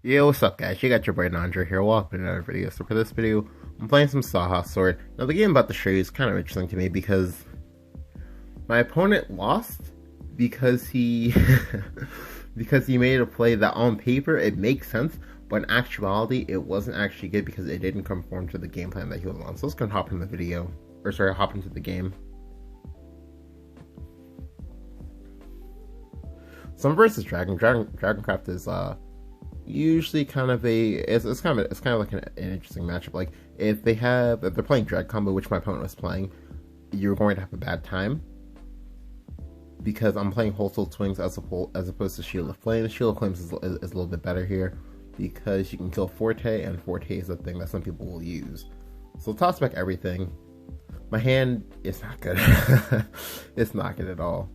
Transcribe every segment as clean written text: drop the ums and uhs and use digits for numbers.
Yo, what's up guys? You got your boy Nandra here, welcome to another video. So for this video, I'm playing some Saha Sword. Now the game I'm about to show you is kind of interesting to me because my opponent lost because he because he made a play that on paper it makes sense, but in actuality it wasn't actually good because it didn't conform to the game plan that he was on. So let's go and hop into the video, or sorry, hop into the game. So I'm versus Dragoncraft is usually kind of it's kind of like an interesting matchup. Like if they're playing Dread combo, which my opponent was playing, you're going to have a bad time because I'm playing Wholesale Swings as opposed to Shield of Flames. Shield of Flames is a little bit better here because you can kill Forte, and Forte is a thing that some people will use. So I'll toss back everything. My hand is not good. It's not good at all.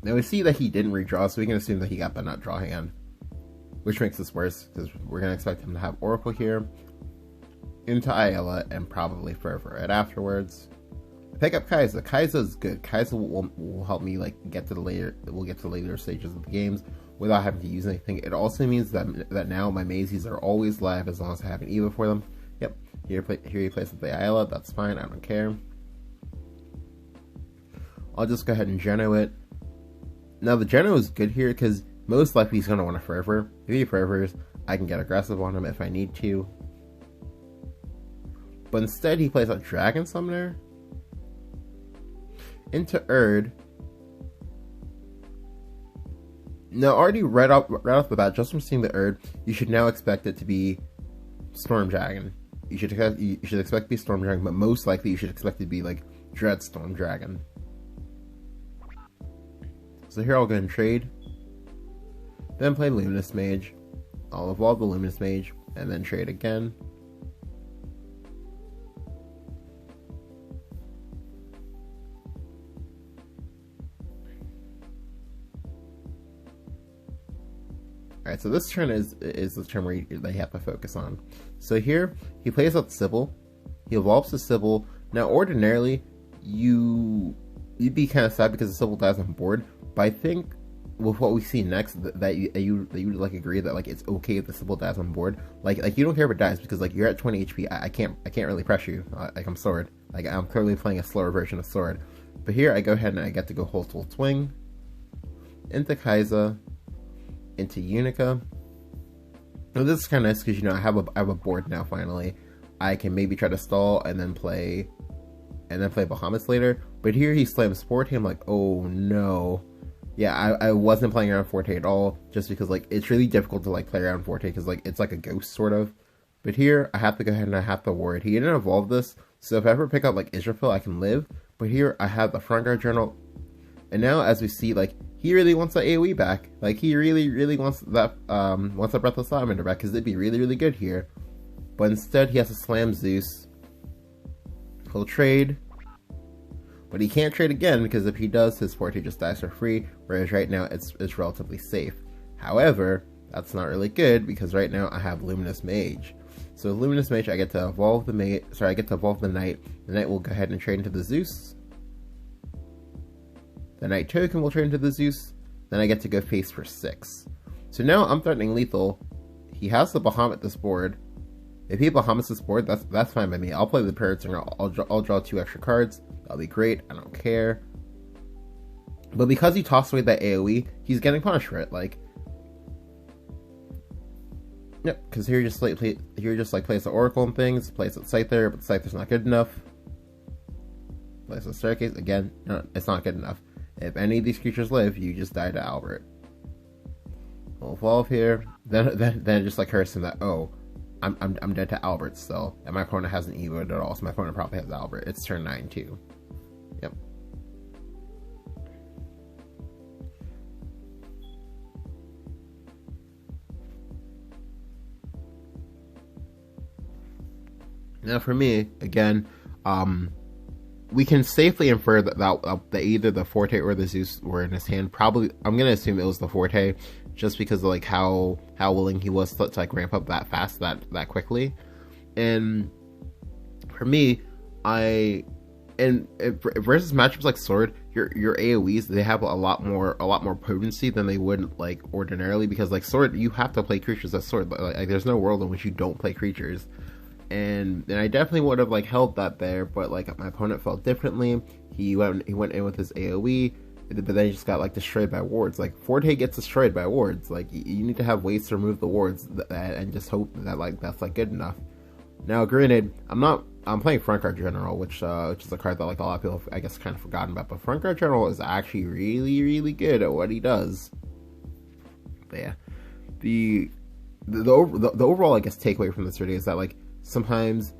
Now we see that he didn't redraw, so we can assume that he got the nut draw hand, which makes this worse because we're going to expect him to have Oracle here, into Ayala, and probably Fervor right afterwards. Pick up Kai'Sa. Kai'Sa is good. Kai'Sa will help me like get to the later stages of the games without having to use anything. It also means that now my Mazes are always live as long as I have an Eva for them. Yep, here he plays with the Ayala. That's fine. I don't care. I'll just go ahead and Geno it. Now the Geno is good here because most likely he's going to want a Fervor. If he Fervors, I can get aggressive on him if I need to. But instead he plays a Dragon Summoner into Erd. Now already right off the bat, just from seeing the Erd, you should now expect it to be Storm Dragon. You should expect it to be Storm Dragon, but most likely you should expect it to be like Dread Storm Dragon. So here I'll go and trade, then play Luminous Mage. I'll evolve the Luminous Mage, and then trade again. Alright, so this turn is the turn where they have to focus on. So here, he plays out Sybil, he evolves to Sybil. Now ordinarily, you'd be kind of sad because the Sybil dies on board, but I think with what we see next, that you would like agree that like it's okay if the Sybil dies on board. Like you don't care if it dies because like you're at 20 HP. I can't really pressure you. Like I'm Sword. Like I'm clearly playing a slower version of Sword. But here I go ahead and I get to go Wholesale Swing into Kai'Sa, into Unica. Now this is kind of nice because I have a board now. Finally, I can maybe try to stall and then play Bahamut's later. But here he slams Forte. I'm like, oh no. Yeah, I wasn't playing around Forte at all, just because like it's really difficult to like play around Forte because like it's like a ghost sort of. But here I have to go ahead and I have to ward. He didn't evolve this, so if I ever pick up like Israfil, I can live. But here I have the Front Guard Journal, and now as we see, like he really wants that AOE back. Like he really wants that Breathless Salamander back because it'd be really good here. But instead he has to slam Zeus. He'll trade. But he can't trade again because if he does, his Forte just dies for free, whereas right now it's relatively safe. However, that's not really good because right now I have Luminous Mage. So with Luminous Mage, I get to evolve the Knight. The Knight will go ahead and trade into the Zeus. The Knight token will trade into the Zeus. Then I get to go face for 6. So now I'm threatening lethal. He has the Bahamut this board. If he Bahamut's this board, that's fine by me. I'll play the Parrot Singer. I'll draw 2 extra cards. That'll be great. I don't care. But because he tossed away that AoE, he's getting punished for it. Like, yep. Because here just plays the Oracle and things. Plays the Scyther, but the Scyther's not good enough. Plays the Staircase again. No, it's not good enough. If any of these creatures live, you just die to Albert. We'll evolve here. Then just like cursing that, oh, I'm dead to Albert still, and my opponent hasn't evoed at all, so my opponent probably has Albert. It's turn 9 too. Yep. Now for me, again, we can safely infer that either the Forte or the Zeus were in his hand. Probably, I'm gonna assume it was the Forte, just because of like how willing he was to like ramp up that fast, that quickly. And for me, I and versus matchups like Sword, your AoEs, they have a lot more potency than they would like ordinarily, because like Sword, you have to play creatures as Sword. Like there's no world in which you don't play creatures. And I definitely would have like held that there, but like my opponent felt differently. He went in with his AoE, but then he just got like destroyed by wards. Like Forte gets destroyed by wards. Like you need to have ways to remove the wards and just hope that like that's like good enough. Now, granted, I'm playing Front Guard General, which is a card that like a lot of people have, I guess, kind of forgotten about. But Front Guard General is actually really, really good at what he does. But yeah, the overall, I guess, takeaway from this video is that like sometimes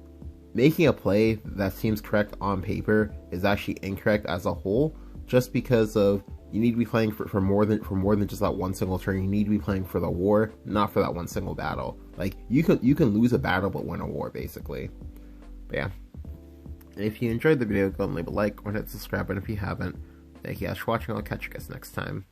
making a play that seems correct on paper is actually incorrect as a whole, just because of you need to be playing for more than just that one single turn. You need to be playing for the war, not for that one single battle. Like you can lose a battle but win a war, basically. But yeah, if you enjoyed the video, go and leave a like or hit subscribe, and if you haven't, thank you guys for watching. I'll catch you guys next time.